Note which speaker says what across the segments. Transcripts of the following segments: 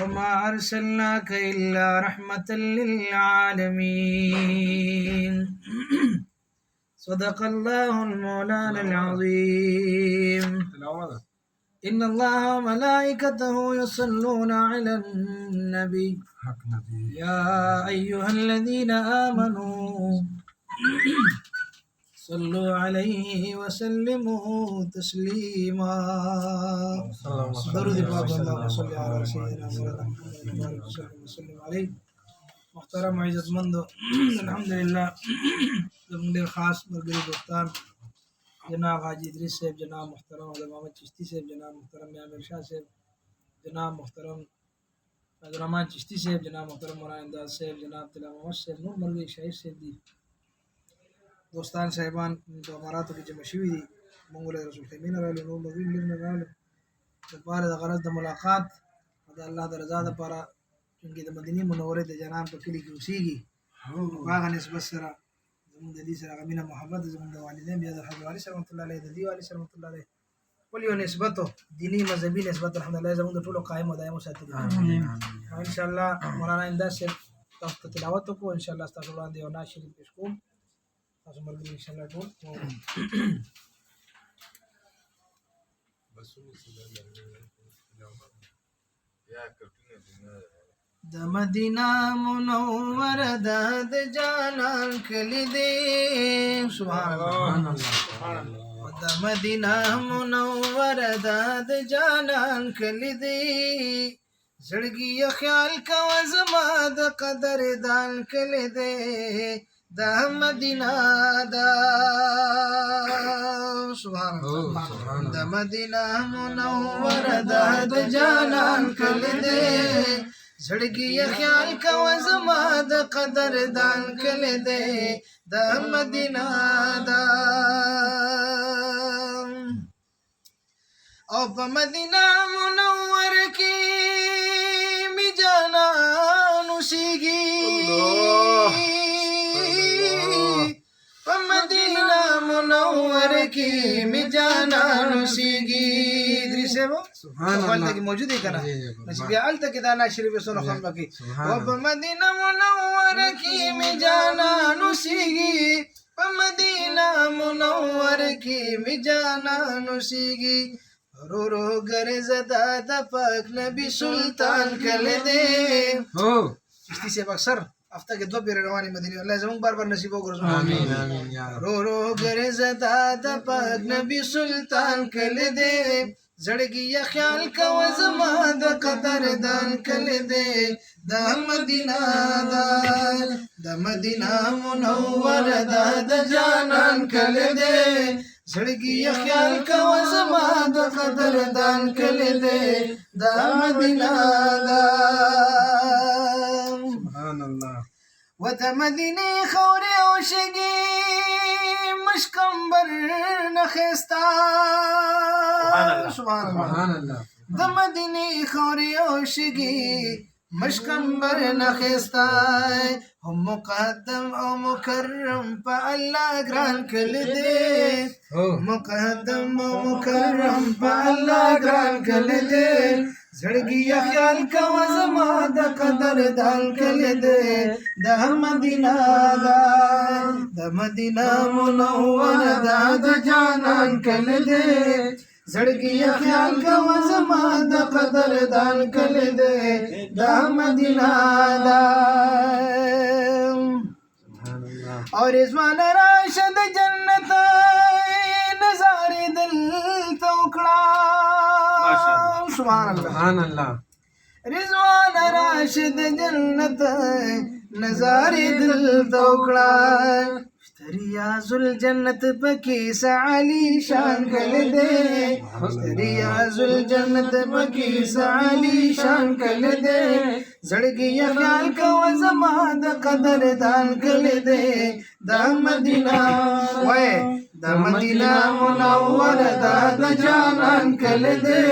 Speaker 1: وما أرسلناك إلا رحمة للعالمين صدق الله المولانا العظيم. إن الله وملائكته يصلون على النبي يا أيها الذين آمنوا صلوا عليه وسلموا تسليما. درود پاک اللهم صل على سيدنا محمد وسلم عليه. محترم عزتمند الحمدللہ زمین خاص مرگری دوستان جناب حاجی ادریس صاحب، جناب محترم محمد چشتی صاحب، جناب محترم عامر شاہ صاحب، جناب محترم عبدالرحمان چشتی صاحب، جناب محترم مولانا امداد صاحب، جناب طلع محمد صاحب، نور مرگری شاہد صاحب دی دوستان صاحبان تو اماراتو کی جمع شوی دی منگول رسول خیمین رالو نور مرگری لرن رالو دپاره د غرض د ملاقات د الله د رضا دپاره چونکې د مدینې منورې د جنان په کلي کې اوسېږي په هغه نسبت سره زموږ د دې سره هغه مینه محبت زموږ د والدین بیا د حاج والي صاحب رحمت الله علیه د دې والي صاحب رحمت الله علیه ول یو نسبت دیني مذهبي نسبت الحمدلله زموږ د ټولو قایم او دایم وساتلي او انشاءالله مولانا امداد صاحب تاسو ته تلاوت وکړو انشاءالله ستاسو وړاندې یو نعت شریف پیش کوم تاسو ملګري انشاءالله ټول د مدینه منوره د جانان کلی دی سبحان الله د مدینه منوره د جانان کلی دی زړګي خیال کو زما د قدر دان کلی دی د مدینه دا سبحان الله د مدینه منوره د جانان کلی دی زړګي خیال کو زما د قدر دان کلی دی د مدینه دا او په مدینه منوره کې می جانان اوسېږي په مدینه منوره کې می جانان اوسېږي سبحان الله کی موجود ہے کنا نصیب الته کې دا نا شریف سره خون بکی او په مدینه منوره کې می جانان اوسېږي په مدینه منوره کې می جانان اوسېږي رو رو ګرځدا د پاک نبی سلطان کله دې هو چشتی سے اکثر ہفتہ کے 2 پیر روانی مدینہ اللہ زمون بار بار نصیب وګرځو آمین آمین یا رب رو رو ګرځدا د پاک نبی سلطان کله دې زړګي خیال کو زما د قدر دان کله دې د مدینه دا د مدینه منوره د جانان کله دې زړګي خیال کو زما د قدر دان کله دې د مدینه دا سبحان الله و د مدینه خوري او شګي مشکمبر نخستا سبحان الله د مدینه خوري او شګي مشکمبر نخستا هم مقدم او مکرم په الله ګران کله دې مقدم او مکرم په الله ګران کله دې زړګي خیال کو زما د قدر دان کله دې د مدینه دا د مدینه منوره د جانان کله دې زړګي خیال کو زما د قدر دان کله دې د مدینه دا اور رضوان راشد جنت نظارے دل توکڑا سبحان اللہ رضوان راشد جنت نظارے دل توکڑا ریاض الجنت پکی سعالی شان کل دے ریاض الجنت پکی سعالی شان کل دے زړګي خیال کو زما د قدر دان کل دے د مدینہ وای د مدینہ منوره د جانان کل دے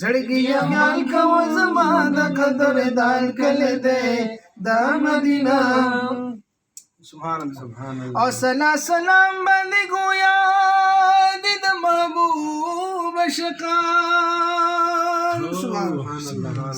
Speaker 1: زړګي خیال کو زما د قدر دان کل دے د مدینہ سبحان اللہ اور سلام بندی گویا دید محبوب شکان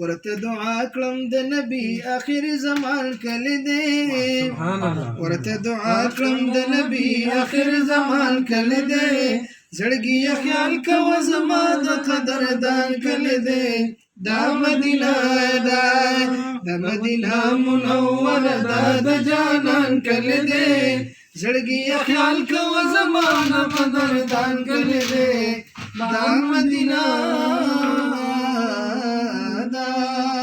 Speaker 1: ورت دعا کړم د نبی اخر زمان کل دے ورت دعا کړم د نبی اخر زمان کل دے زړګي خیال کا وزما د قدر دان کل دے دا مدینہ دا د مدینہ منور دا د جانان کل دے زړګي خیال کا وزما د قدر دان کل دے دا مدینہ da